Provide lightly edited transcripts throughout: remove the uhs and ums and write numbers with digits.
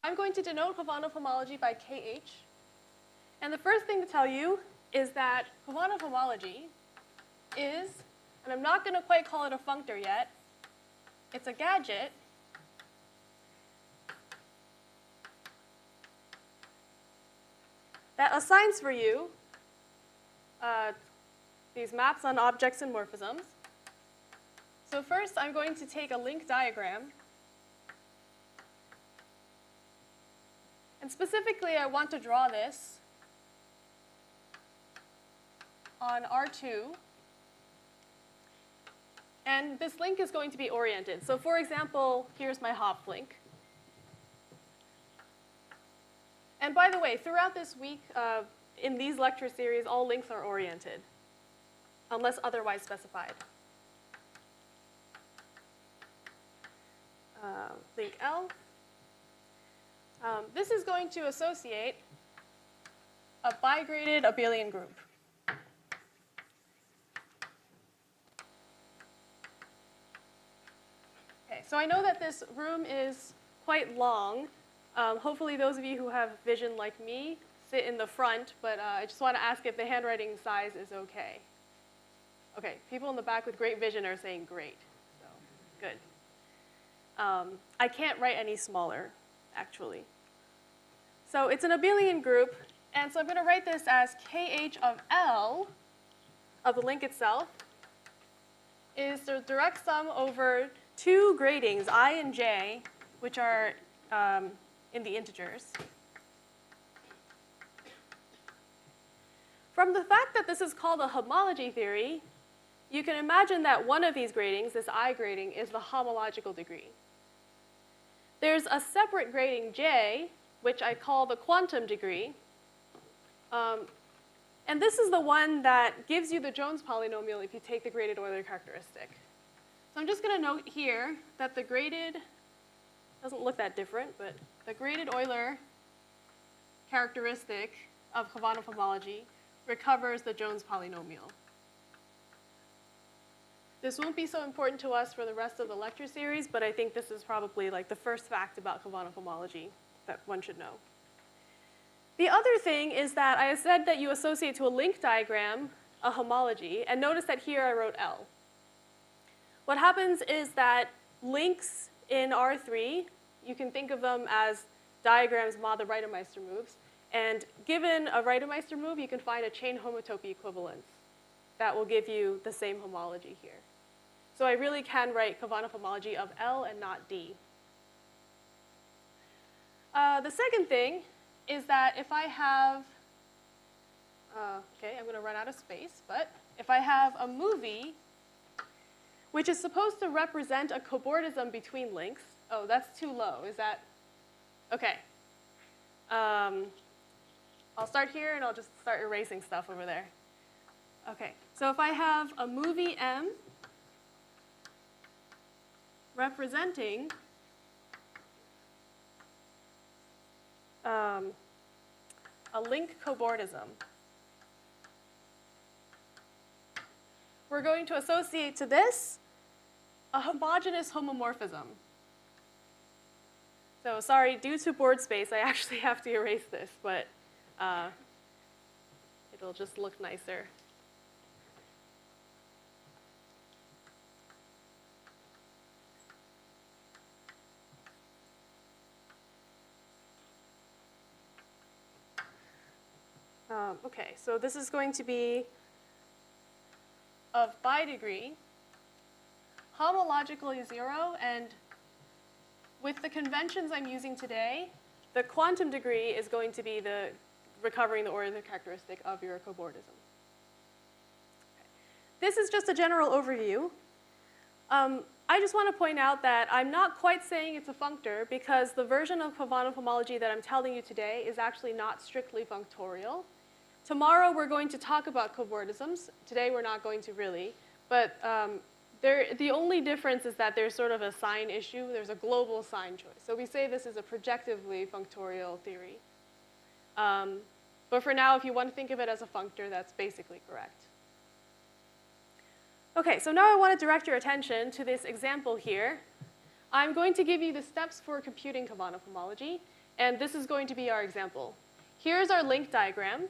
I'm going to denote Khovanov homology by KH. And the first thing to tell you is that Khovanov homology is, and I'm not going to quite call it a functor yet, it's a gadget that assigns for you these maps on objects and morphisms. So first, I'm going to take a link diagram. And specifically, I want to draw this on R2. And this link is going to be oriented. So for example, here's my hop link. And by the way, throughout this week, in these lecture series, all links are oriented, unless otherwise specified. Link L. This is going to associate a bigraded abelian group. Okay, so I know that this room is quite long. Hopefully those of you who have vision like me sit in the front, but I just want to ask if the handwriting size is okay. Okay, people in the back with great vision are saying great, so good. I can't write any smaller, actually. So it's an abelian group, and so I'm going to write this as KH of L, of the link itself, is the direct sum over two gradings, I and j, which are in the integers. From the fact that this is called a homology theory, you can imagine that one of these gradings, this I grading, is the homological degree. There's a separate grading j, which I call the quantum degree. And this is the one that gives you the Jones polynomial if you take the graded Euler characteristic. So I'm just going to note here that the graded, doesn't look that different, but the graded Euler characteristic of Khovanov homology recovers the Jones polynomial. This won't be so important to us for the rest of the lecture series, but I think this is probably like the first fact about Khovanov homology that one should know. The other thing is that I said that you associate to a link diagram a homology, and notice that here I wrote L. What happens is that links in R3, you can think of them as diagrams mod the Reidemeister moves, and given a Reidemeister move, you can find a chain homotopy equivalence that will give you the same homology here. So I really can write Khovanov homology of L and not D. The second thing is that if I have, okay, I'm going to run out of space, but if I have a movie which is supposed to represent a cobordism between links, oh, that's too low, is that, okay. I'll start here and I'll just start erasing stuff over there. Okay, so if I have a movie M representing a link cobordism, we're going to associate to this a homogeneous homomorphism. So sorry, due to board space, I actually have to erase this, but it'll just look nicer. Okay, so this is going to be of bi degree, homologically 0, and with the conventions I'm using today, the quantum degree is going to be the recovering the Euler characteristic of your cobordism. Okay. This is just a general overview. I just want to point out that I'm not quite saying it's a functor because the version of Khovanov homology that I'm telling you today is actually not strictly functorial. Tomorrow we're going to talk about cobordisms. Today we're not going to really, but the only difference is that there's sort of a sign issue. There's a global sign choice. So we say this is a projectively functorial theory. But for now, if you want to think of it as a functor, that's basically correct. Okay, so now I want to direct your attention to this example here. I'm going to give you the steps for computing Khovanov homology. And this is going to be our example. Here's our link diagram.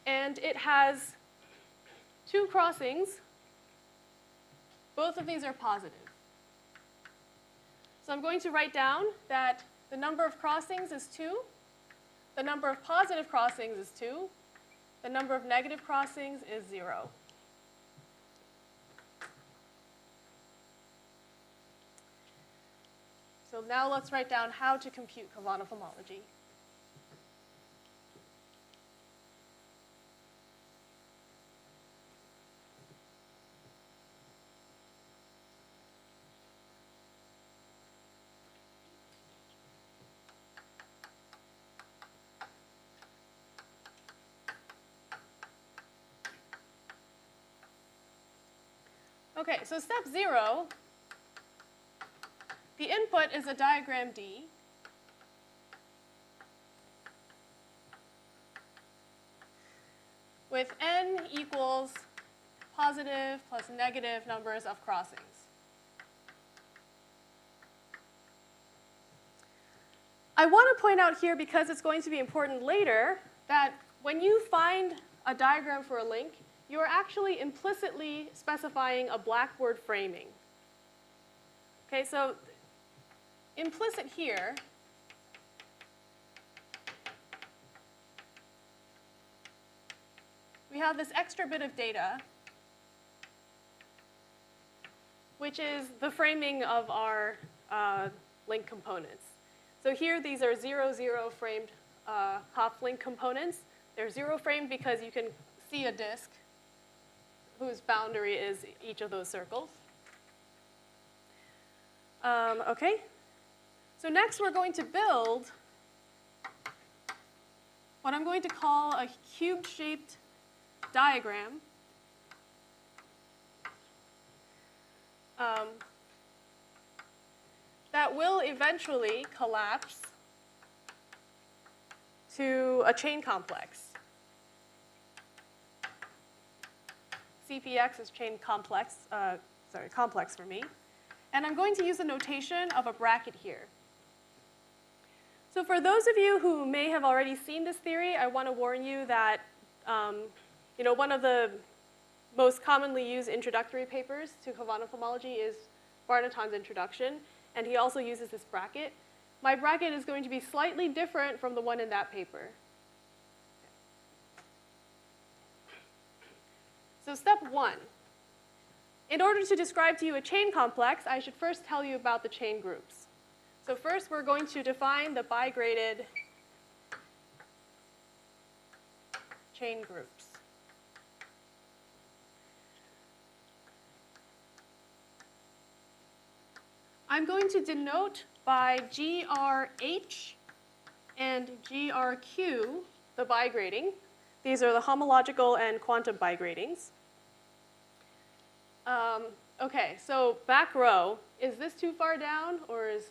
And it has two crossings. Both of these are positive. So I'm going to write down that the number of crossings is 2. The number of positive crossings is 2. The number of negative crossings is 0. So now let's write down how to compute Kavanagh homology. Okay, so step 0, the input is a diagram D. With n equals positive plus negative numbers of crossings. I want to point out here, because it's going to be important later, that when you find a diagram for a link, you are actually implicitly specifying a Blackboard framing. Okay, so implicit here we have this extra bit of data, which is the framing of our link components. So here these are 0, 0 framed Hopf link components. They're 0 framed because you can see a disk whose boundary is each of those circles. Okay, so next we're going to build what I'm going to call a cube-shaped diagram that will eventually collapse to a chain complex. CPX is chain complex, complex for me. And I'm going to use the notation of a bracket here. So for those of you who may have already seen this theory, I want to warn you that one of the most commonly used introductory papers to Kavanagh homology is Barnaton's introduction, and he also uses this bracket. My bracket is going to be slightly different from the one in that paper. So step 1. In order to describe to you a chain complex, I should first tell you about the chain groups. So first, we're going to define the bi-graded chain groups. I'm going to denote by GRH and GRQ the bi-grading. These are the homological and quantum bi-gradings. Okay, so back row, is this too far down, or is,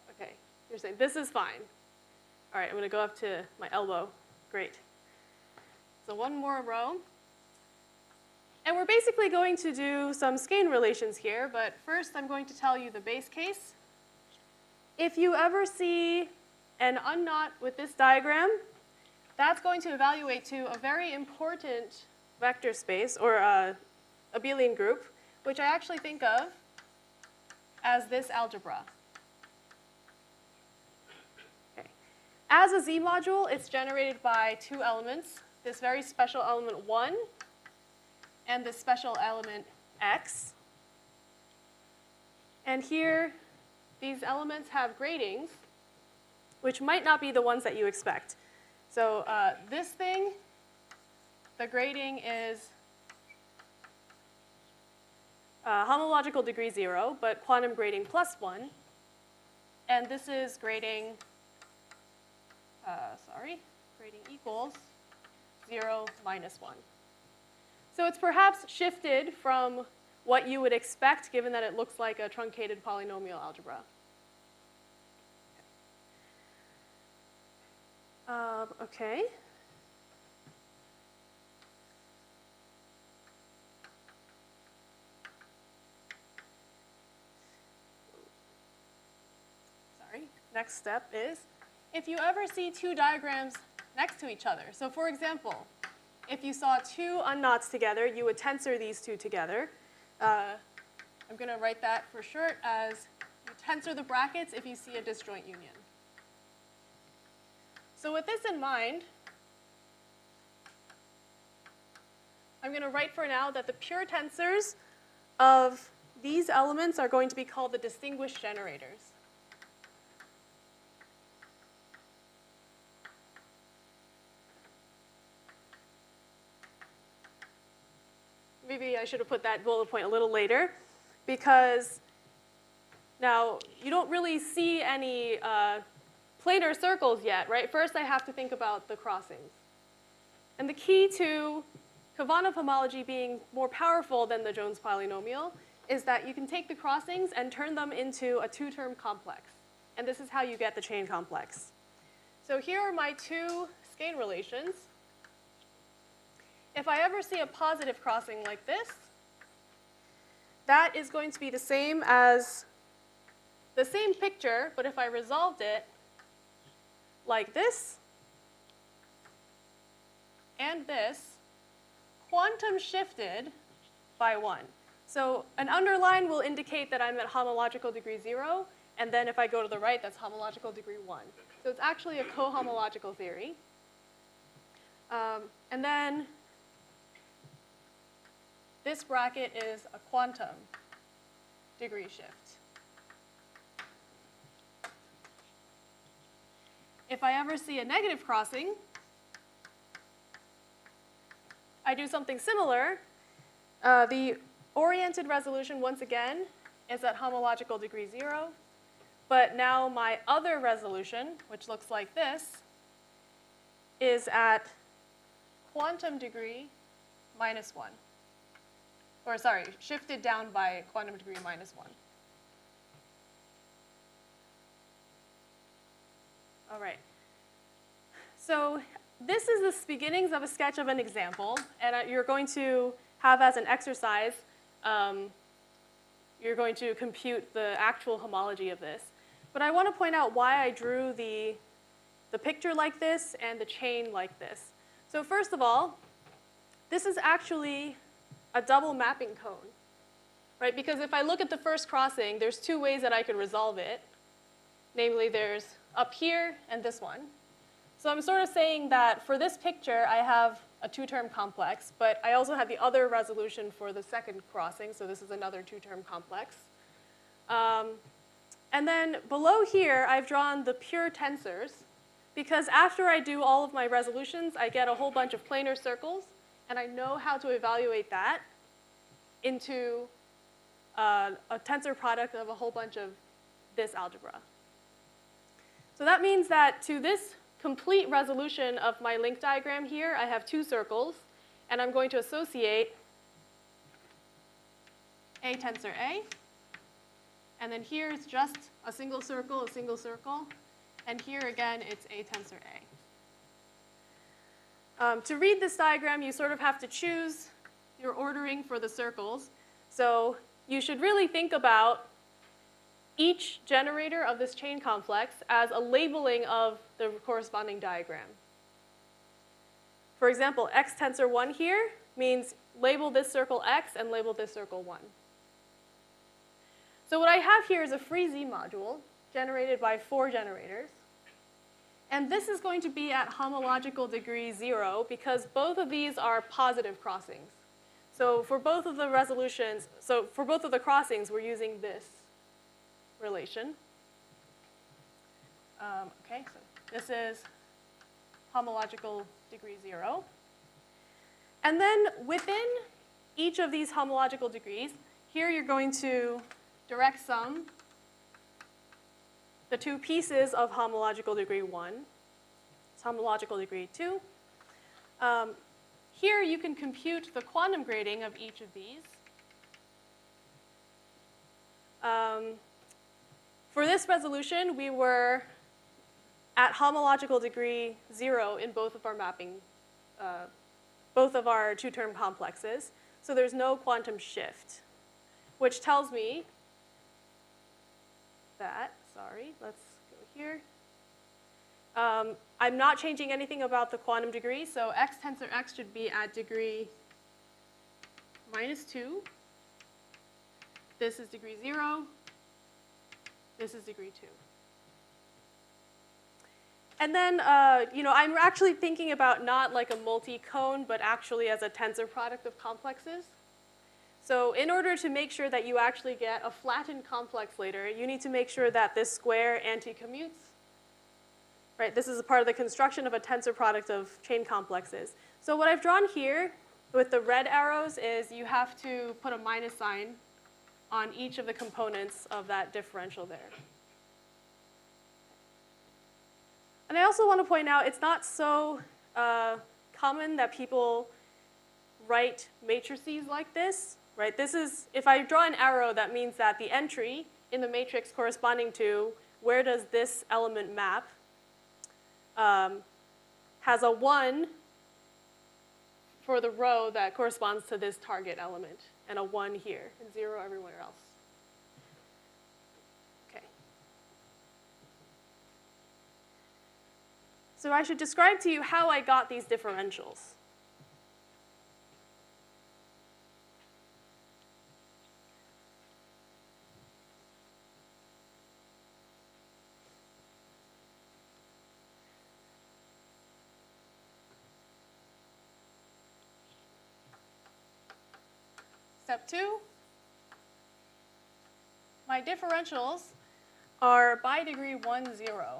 okay, you're saying this is fine. All right, I'm gonna go up to my elbow, great. So one more row. And we're basically going to do some Skein relations here, but first I'm going to tell you the base case. If you ever see an unknot with this diagram, that's going to evaluate to a very important vector space, or a abelian group, which I actually think of as this algebra. Okay. As a Z module, it's generated by two elements, this very special element 1 and this special element x. And here, these elements have gradings, which might not be the ones that you expect. So this thing, the grading is homological degree 0, but quantum grading +1. And this is grading, grading equals 0 minus 1. So it's perhaps shifted from what you would expect, given that it looks like a truncated polynomial algebra. Okay. next step is, if you ever see two diagrams next to each other. So for example, if you saw two unknots together, you would tensor these two together. I'm going to write that for short as you tensor the brackets if you see a disjoint union. So with this in mind, I'm going to write for now that the pure tensors of these elements are going to be called the distinguished generators. Maybe I should have put that bullet point a little later, because now you don't really see any planar circles yet, right? First I have to think about the crossings. And the key to Kovanov homology being more powerful than the Jones polynomial is that you can take the crossings and turn them into a two-term complex. And this is how you get the chain complex. So here are my two Skein relations. If I ever see a positive crossing like this, that is going to be the same as the same picture, but if I resolved it like this and this, quantum shifted by 1. So an underline will indicate that I'm at homological degree 0, and then if I go to the right, that's homological degree 1. So it's actually a cohomological theory. And then this bracket is a quantum degree shift. If I ever see a negative crossing, I do something similar. The oriented resolution, once again, is at homological degree 0. But now my other resolution, which looks like this, is at quantum degree minus 1. Or sorry, shifted down by quantum degree minus 1. All right. So this is the beginnings of a sketch of an example, and you're going to have as an exercise, you're going to compute the actual homology of this. But I want to point out why I drew the picture like this and the chain like this. So first of all, this is actually a double mapping cone, right? Because if I look at the first crossing, there's two ways that I could resolve it. Namely, there's up here and this one. So I'm sort of saying that for this picture, I have a two-term complex, but I also have the other resolution for the second crossing, so this is another two-term complex. And then below here, I've drawn the pure tensors, because after I do all of my resolutions, I get a whole bunch of planar circles, and I know how to evaluate that into a tensor product of a whole bunch of this algebra. So that means that to this complete resolution of my link diagram here, I have two circles, and I'm going to associate A tensor A. And then here it's just a single circle, and here again it's A tensor A. To read this diagram, you sort of have to choose your ordering for the circles. So you should really think about each generator of this chain complex as a labeling of the corresponding diagram. For example, X tensor 1 here means label this circle X and label this circle 1. So what I have here is a free Z module generated by 4 generators. And this is going to be at homological degree 0 because both of these are positive crossings. So for both of the resolutions, so for both of the crossings, we're using this relation. Okay, so this is homological degree 0. And then within each of these homological degrees, here you're going to direct sum the two pieces of homological degree 1. It's homological degree 2. Here you can compute the quantum grading of each of these. For this resolution, we were at homological degree 0 in both of our mapping, both of our two-term complexes. So there's no quantum shift, which tells me that, sorry, let's go here. I'm not changing anything about the quantum degree, so x tensor x should be at degree -2. This is degree 0. This is degree 2. And then, you know, I'm actually thinking about not like a multi-cone, but actually as a tensor product of complexes. So in order to make sure that you actually get a flattened complex later, you need to make sure that this square anti-commutes. Right? This is a part of the construction of a tensor product of chain complexes. So what I've drawn here with the red arrows is you have to put a minus sign on each of the components of that differential there. And I also want to point out it's not so common that people write matrices like this. Right? This is, if I draw an arrow, that means that the entry in the matrix corresponding to where does this element map has a 1 for the row that corresponds to this target element, and a 1 here, and 0 everywhere else. Okay. So I should describe to you how I got these differentials. Step 2, my differentials are by degree 1, 0.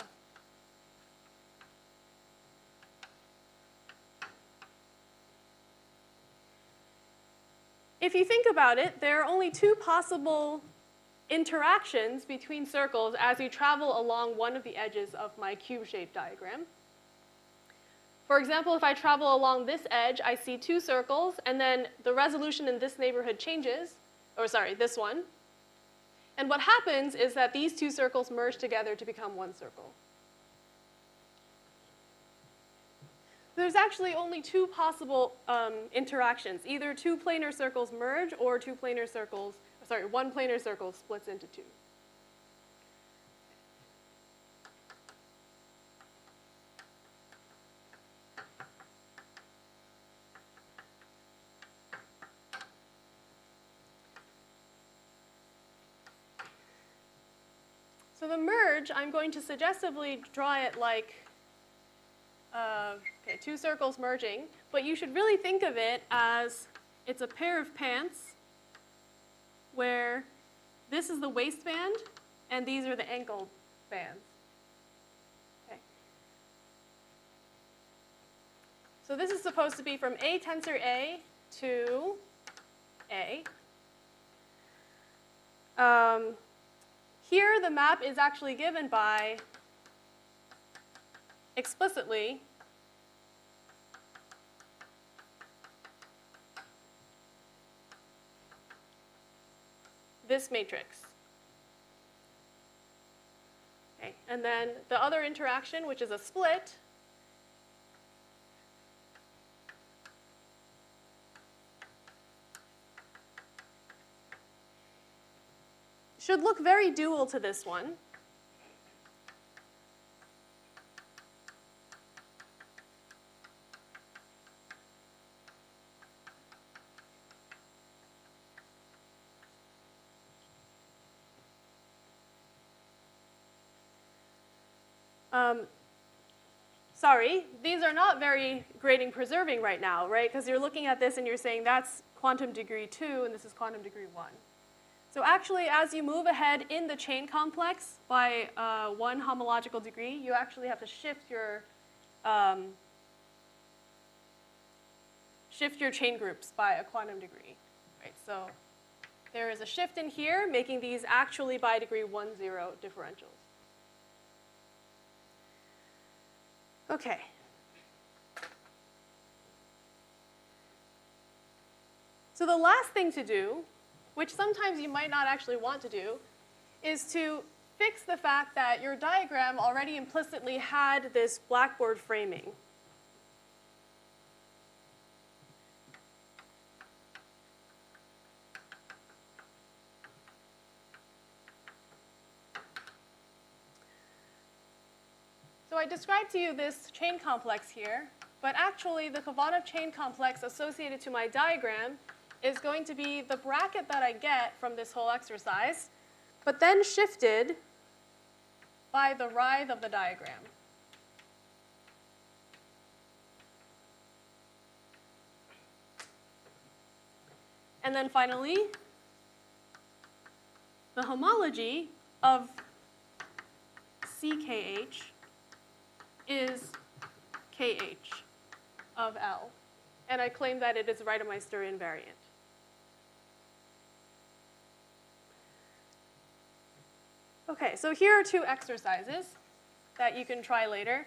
If you think about it, there are only 2 possible interactions between circles as you travel along one of the edges of my cube-shaped diagram. For example, if I travel along this edge, I see 2 circles, and then the resolution in this neighborhood changes, or sorry, this one. And what happens is that these 2 circles merge together to become 1 circle. There's actually only 2 possible interactions. Either 2 planar circles merge, or 2 planar circles, sorry, 1 planar circle splits into 2. So the merge, I'm going to suggestively draw it like, okay, 2 circles merging, but you should really think of it as it's a pair of pants where this is the waistband and these are the ankle bands. Okay. So this is supposed to be from A tensor A to A. Here, the map is actually given by, explicitly, this matrix. Okay. And then the other interaction, which is a split, should look very dual to this one. Sorry, these are not very grading preserving right now, right? Because you're looking at this and you're saying that's quantum degree 2 and this is quantum degree 1. So actually, as you move ahead in the chain complex by 1 homological degree, you actually have to shift your chain groups by a quantum degree, right? So there is a shift in here, making these actually by degree 1, 0 differentials. Okay. So the last thing to do, which sometimes you might not actually want to do, is to fix the fact that your diagram already implicitly had this blackboard framing. I described to you this chain complex here, but actually the Kovanov chain complex associated to my diagram is going to be the bracket that I get from this whole exercise, but then shifted by the writhe of the diagram. And then finally, the homology of CKH is KH of L. And I claim that it is Reidemeister invariant. Okay, so here are two exercises that you can try later.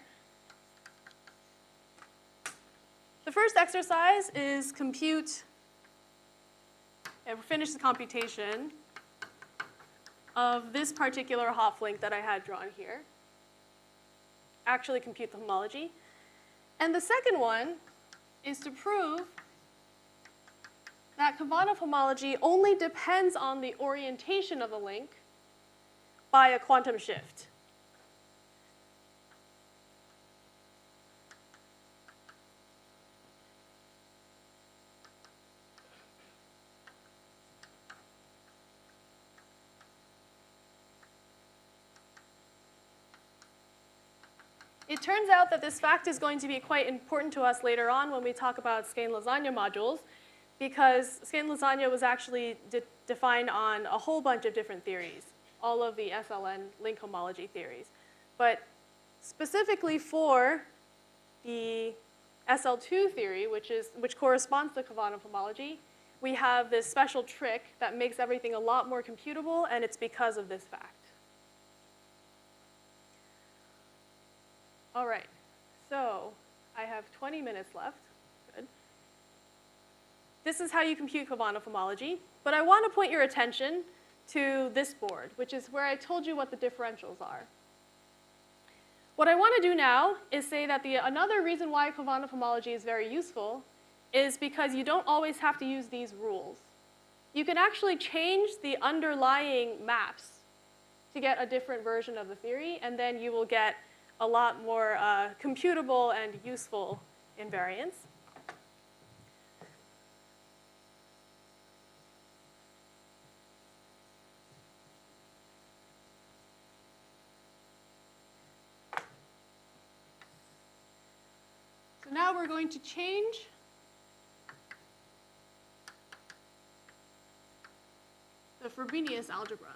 The first exercise is finish the computation of this particular Hopf link that I had drawn here. Actually compute the homology. And the second one is to prove that Kovanov homology only depends on the orientation of the link by a quantum shift. It turns out that this fact is going to be quite important to us later on when we talk about Skein lasagna modules, because Skein lasagna was actually defined on a whole bunch of different theories, all of the SLN link homology theories. But specifically for the SL2 theory, which corresponds to Kovanov homology, we have this special trick that makes everything a lot more computable, and it's because of this fact. All right, so I have 20 minutes left. Good. This is how you compute Kovanov homology, but I want to point your attention to this board, which is where I told you what the differentials are. What I want to do now is say that another reason why Kovanov homology is very useful is because you don't always have to use these rules. You can actually change the underlying maps to get a different version of the theory, and then you will get a lot more computable and useful invariance. So now we're going to change the Frobenius algebra.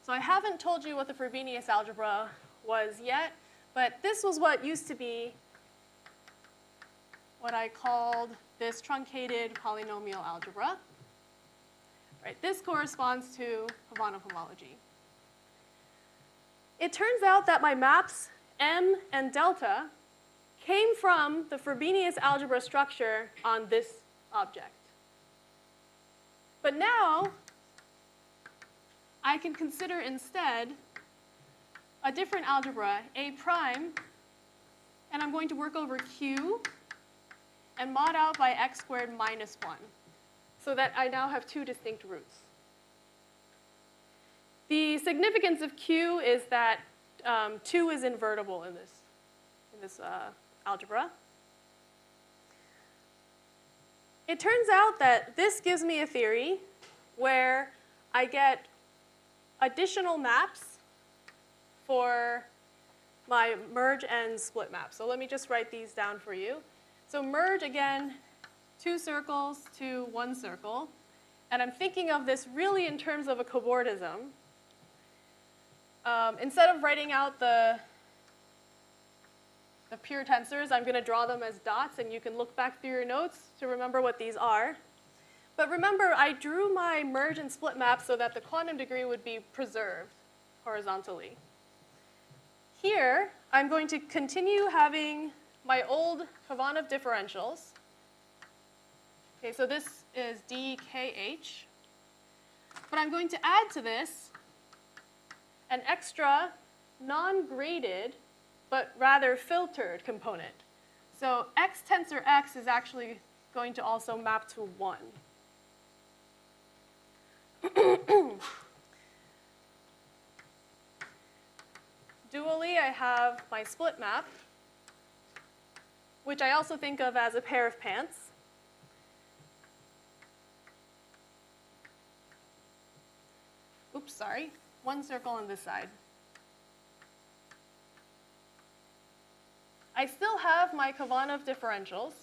So I haven't told you what the Frobenius algebra was yet, but this was what used to be what I called this truncated polynomial algebra. Right, this corresponds to Kovanov homology. It turns out that my maps M and delta came from the Frobenius algebra structure on this object. But now I can consider instead a different algebra, A prime, and I'm going to work over Q and mod out by x squared minus 1, so that I now have two distinct roots. The significance of Q is that 2 is invertible in this algebra. It turns out that this gives me a theory where I get additional maps for my merge and split map. So let me just write these down for you. So merge, again, 2 circles to 1 circle. And I'm thinking of this really in terms of a cobordism. Instead of writing out the pure tensors, I'm going to draw them as dots, and you can look back through your notes to remember what these are. But remember, I drew my merge and split map so that the quantum degree would be preserved horizontally. Here, I'm going to continue having my old Kovanov differentials. Okay, so this is dkh. But I'm going to add to this an extra non-graded, but rather filtered component. So x tensor x is actually going to also map to 1. Dually, I I have my split map, which I also think of as a pair of pants. Oops, sorry. One circle on this side. I still have my Kovanov differentials,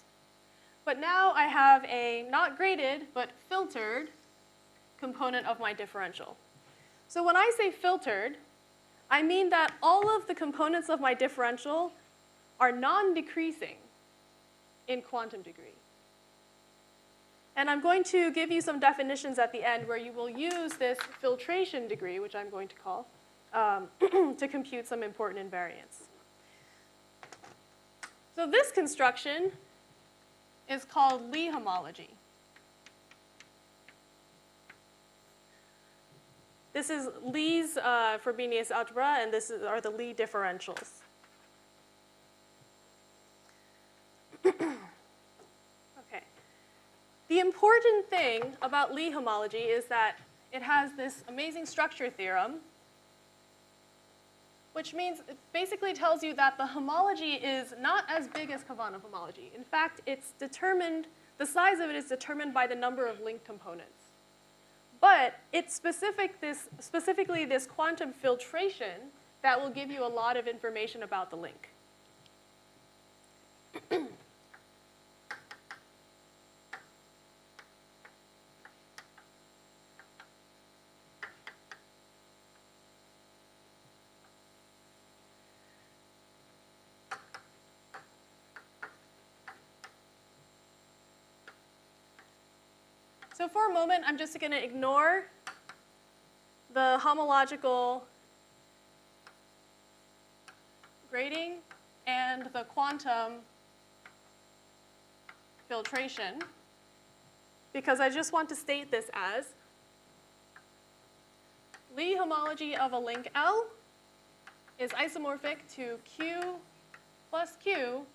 but now I have a not graded, but filtered component of my differential. So when I say filtered, I mean that all of the components of my differential are non-decreasing in quantum degree. And I'm going to give you some definitions at the end where you will use this filtration degree, which I'm going to call, to compute some important invariants. So this construction is called Lie homology. This is Lie's Frobenius algebra, and this are the Lie differentials. Okay. The important thing about Lie homology is that it has this amazing structure theorem, which means it basically tells you that the homology is not as big as Kovanov homology. In fact, it's determined, the size of it is determined by the number of link components. But it's specifically this quantum filtration that will give you a lot of information about the link. So for a moment, I'm just going to ignore the homological grading and the quantum filtration, because I just want to state this as Lie homology of a link L is isomorphic to Q plus Q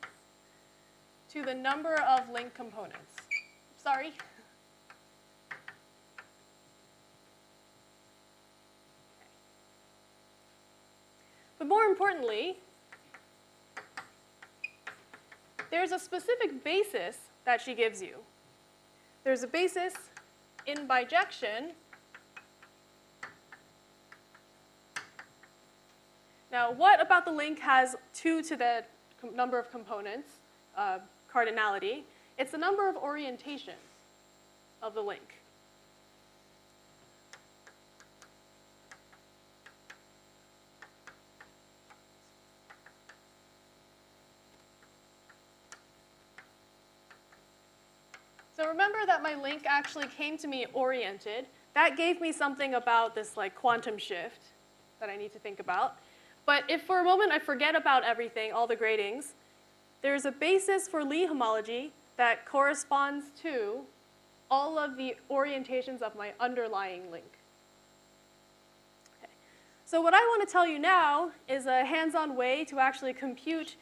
to the number of link components. Sorry. But more importantly, there's a specific basis that she gives you. There's a basis in bijection. Now, what about the link has 2 to the number of components, cardinality? It's the number of orientations of the link. So remember that my link actually came to me oriented. That gave me something about this like quantum shift that I need to think about. But if for a moment I forget about everything, all the gradings, there's a basis for Lie homology that corresponds to all of the orientations of my underlying link. Okay. So what I want to tell you now is a hands-on way to actually compute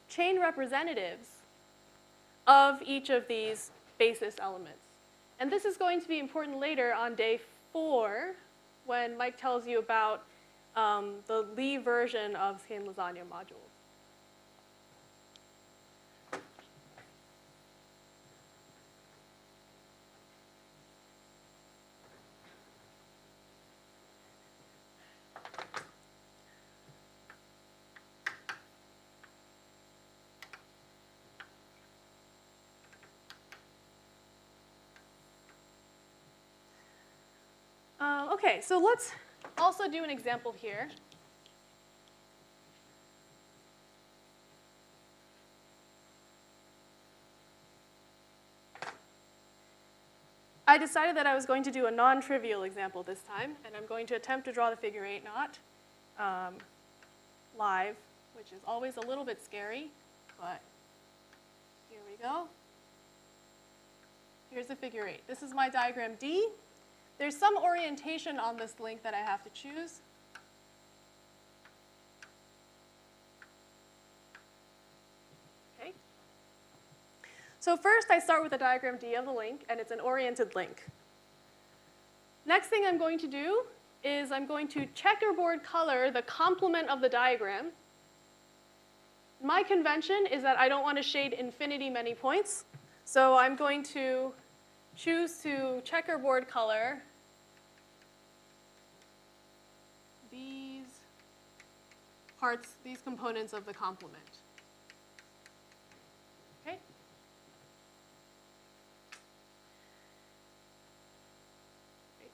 chain representatives of each of these basis elements. And this is going to be important later on day 4 when Mike tells you about the Lie version of Skein lasagna modules. Okay, so let's also do an example here. I decided that I was going to do a non-trivial example this time, and I'm going to attempt to draw the figure 8 knot live, which is always a little bit scary, but here we go. Here's the figure 8. This is my diagram D. There's some orientation on this link that I have to choose. Okay. So first I start with a diagram D of the link, and it's an oriented link. Next thing I'm going to do is I'm going to checkerboard color the complement of the diagram my convention is that I don't want to shade infinity many points. So I'm going to choose to checkerboard color these parts, these components of the complement. Okay? Great.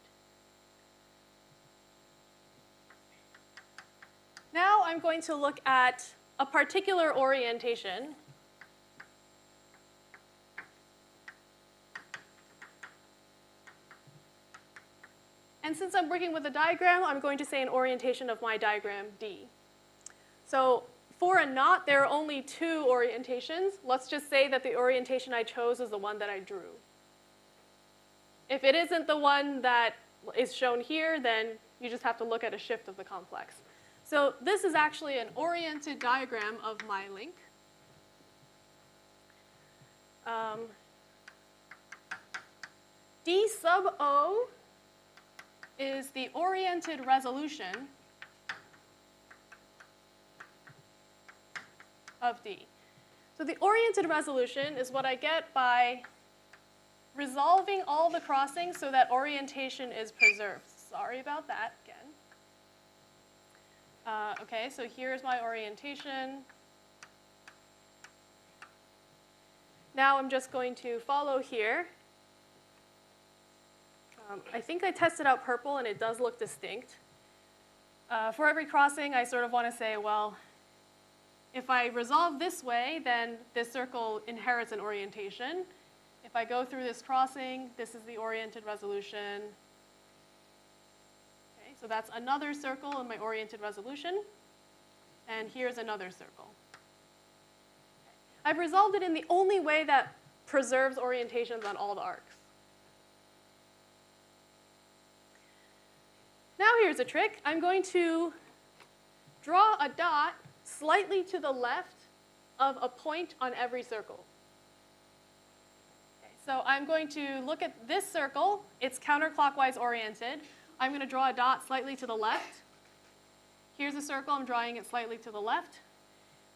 Now I'm going to look at a particular orientation. And since I'm working with a diagram, I'm going to say an orientation of my diagram D. So for a knot, there are only two orientations. Let's just say that the orientation I chose is the one that I drew. If it isn't the one that is shown here, then you just have to look at a shift of the complex. So this is actually an oriented diagram of my link. D sub O is the oriented resolution of D. So the oriented resolution is what I get by resolving all the crossings so that orientation is preserved. Sorry about that again. Okay, so here's my orientation. Now I'm just going to follow here. I think I tested out purple and it does look distinct. For every crossing, I sort of want to say, well, if I resolve this way, then this circle inherits an orientation. If I go through this crossing, this is the oriented resolution. Okay, so that's another circle in my oriented resolution. And here's another circle. I've resolved it in the only way that preserves orientations on all the arcs. Now here's a trick. I'm going to draw a dot slightly to the left of a point on every circle. Okay, so I'm going to look at this circle. It's counterclockwise oriented. I'm going to draw a dot slightly to the left. Here's a circle. I'm drawing it slightly to the left.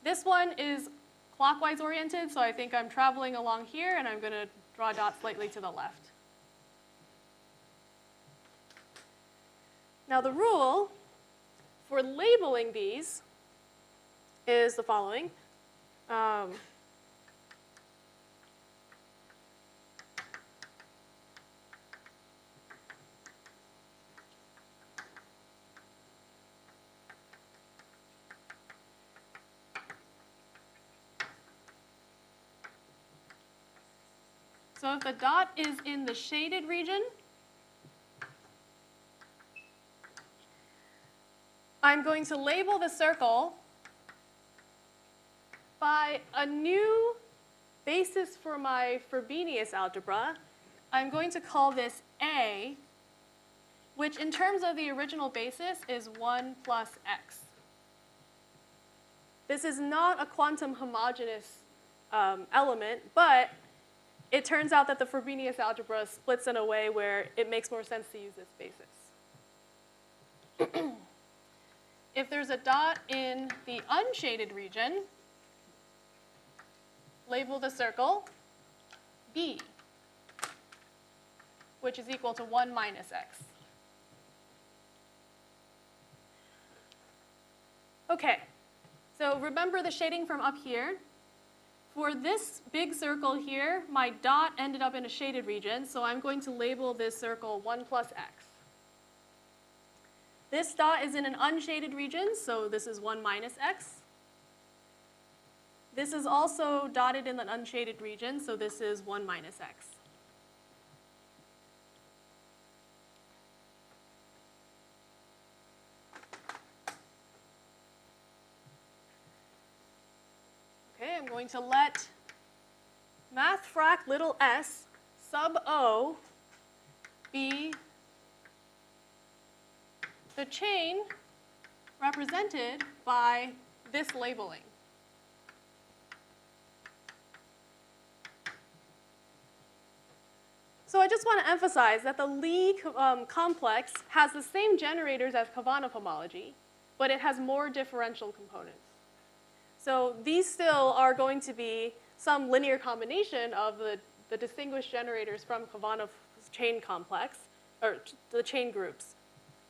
This one is clockwise oriented, so I think I'm traveling along here, and I'm going to draw a dot slightly to the left. Now the rule for labeling these is the following. So if the dot is in the shaded region, I'm going to label the circle by a new basis for my Frobenius algebra. I'm going to call this A, which in terms of the original basis is 1 plus x. This is not a quantum homogeneous element, but it turns out that the Frobenius algebra splits in a way where it makes more sense to use this basis. If there's a dot in the unshaded region, label the circle B, which is equal to 1 minus x. Okay, so remember the shading from up here. For this big circle here, my dot ended up in a shaded region, so I'm going to label this circle 1 plus x. This dot is in an unshaded region, so this is 1 minus x. This is also dotted in an unshaded region, so this is 1 minus x. Okay, I'm going to let mathfrak little s sub O be the chain represented by this labeling. So I just want to emphasize that the Lie complex has the same generators as Kavanagh homology, but it has more differential components. So these still are going to be some linear combination of the distinguished generators from Kovanov's chain complex, or the chain groups.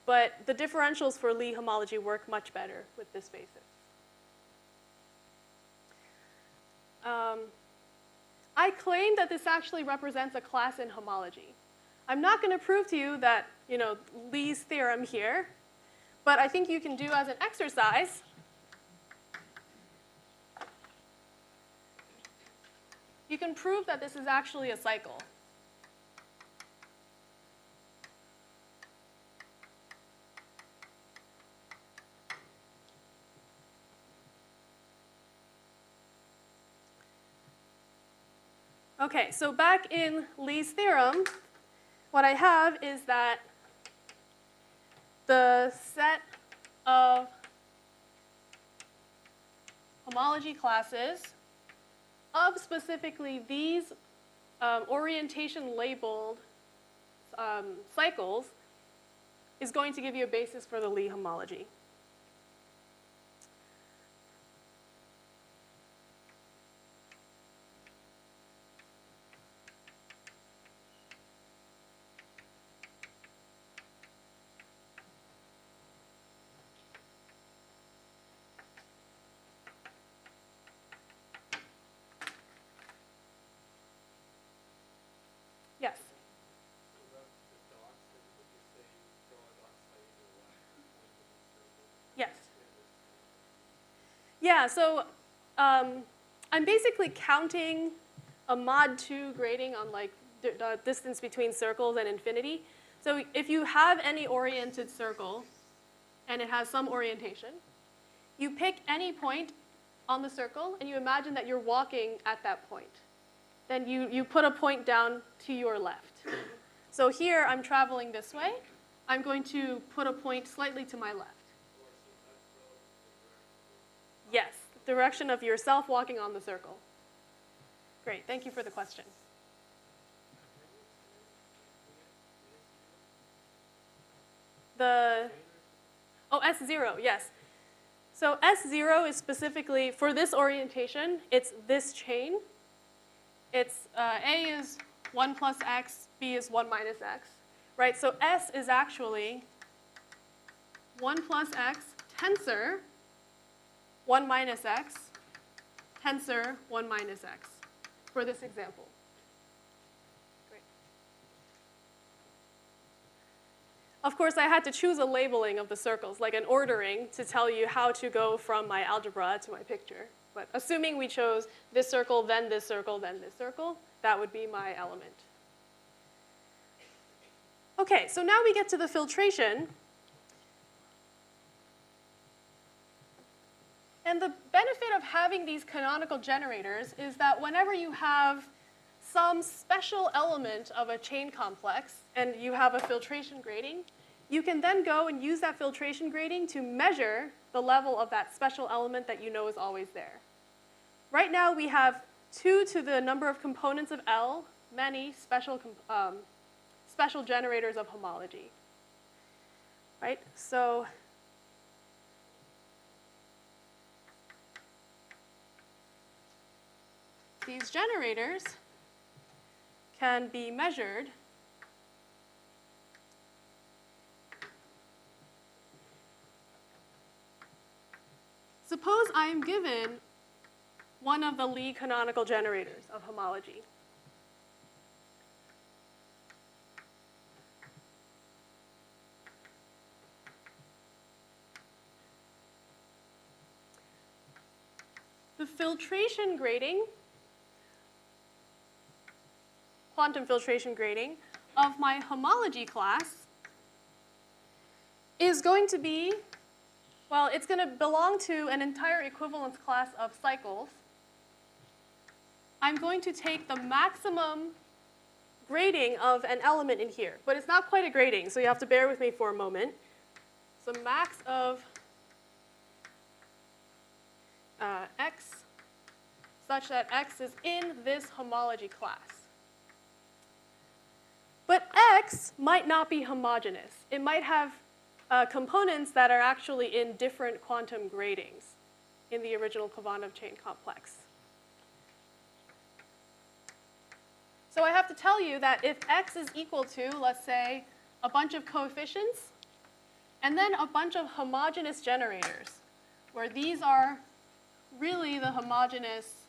But the differentials for Lie homology work much better with this basis. I claim that this actually represents a class in homology. I'm not going to prove to you that, Lie's theorem here, but I think you can do as an exercise. You can prove that this is actually a cycle. Okay, so back in Lie's theorem, what I have is that the set of homology classes of specifically these orientation labeled cycles is going to give you a basis for the Lie homology. Yes. Yes. Yeah, so I'm basically counting a mod 2 grading on like the distance between circles and infinity. So if you have any oriented circle and it has some orientation, you pick any point on the circle and you imagine that you're walking at that point. Then you put a point down to your left. So here I'm traveling this way. I'm going to put a point slightly to my left. Yes, direction of yourself walking on the circle. Great, thank you for the question. S0, yes. So S0 is specifically, for this orientation, it's this chain. It's A is 1 plus x, B is 1 minus x, right? So S is actually 1 plus x tensor 1 minus x tensor 1 minus x for this example. Great. Of course, I had to choose a labeling of the circles, like an ordering to tell you how to go from my algebra to my picture. But assuming we chose this circle, then this circle, then this circle, that would be my element. Okay, so now we get to the filtration. And the benefit of having these canonical generators is that whenever you have some special element of a chain complex and you have a filtration grading, you can then go and use that filtration grading to measure the level of that special element that you know is always there. Right now we have 2 to the number of components of L, many special generators of homology. Right? So these generators can be measured Suppose I am given one of the Lie canonical generators of homology. The filtration grading, quantum filtration grading, of my homology class is going to be, well, it's going to belong to an entire equivalence class of cycles. I'm going to take the maximum grading of an element in here, but it's not quite a grading, so you have to bear with me for a moment. So max of x such that x is in this homology class. But x might not be homogeneous. It might have components that are actually in different quantum gradings. in the original quantum chain complex. So I have to tell you that if x is equal to, let's say, a bunch of coefficients, and then a bunch of homogeneous generators, where these are really the homogeneous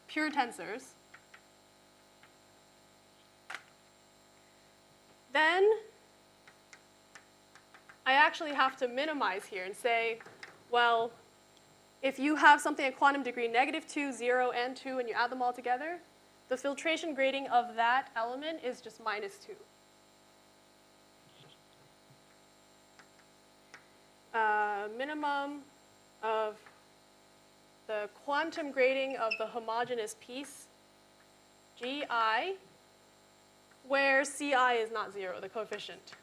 pure tensors, then I actually have to minimize here and say, well, if you have something at quantum degree -2, 0, and 2, and you add them all together, the filtration grading of that element is just -2. Minimum of the quantum grading of the homogeneous piece, Gi, where Ci is not 0, the coefficient.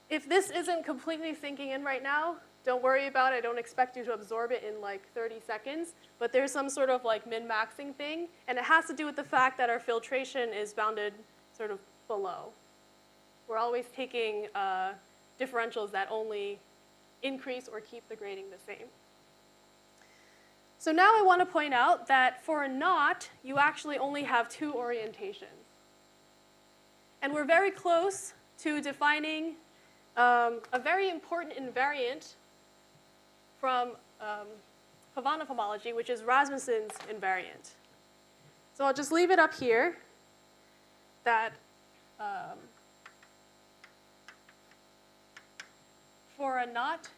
If this isn't completely sinking in right now, don't worry about it. I don't expect you to absorb it in like 30 seconds, but there's some sort of like min-maxing thing, and it has to do with the fact that our filtration is bounded sort of below. We're always taking differentials that only increase or keep the grading the same. So now I want to point out that for a knot, you actually only have 2 orientations. And we're very close to defining a very important invariant from Havanna homology, which is Rasmussen's invariant. So I'll just leave it up here that for a knot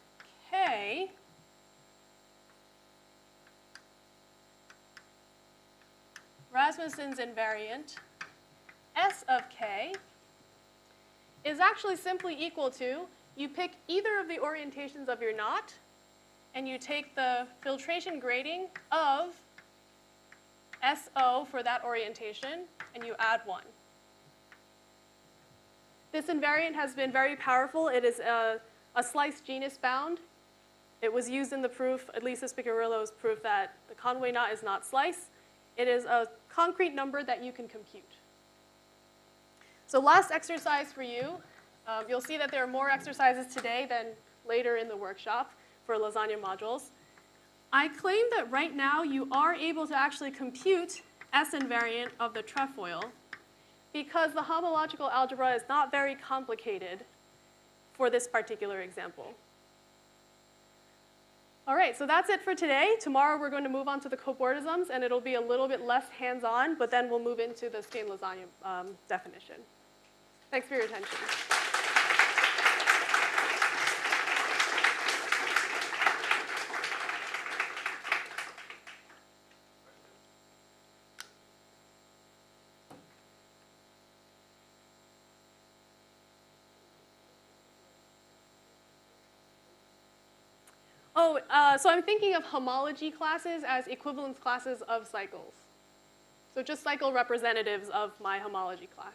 K, Rasmussen's invariant S of K is actually simply equal to, you pick either of the orientations of your knot, and you take the filtration grading of SO for that orientation, and you add 1. This invariant has been very powerful. It is a slice genus bound. It was used in the proof, at least Picarillo's proof, that the Conway knot is not slice. It is a concrete number that you can compute. So last exercise for you. You'll see that there are more exercises today than later in the workshop for lasagna modules. I claim that right now you are able to actually compute S invariant of the trefoil because the homological algebra is not very complicated for this particular example. All right, so that's it for today. Tomorrow we're going to move on to the cobordisms, and it'll be a little bit less hands-on, but then we'll move into the Skein lasagna definition. Thanks for your attention. So I'm thinking of homology classes as equivalence classes of cycles. So just cycle representatives of my homology class.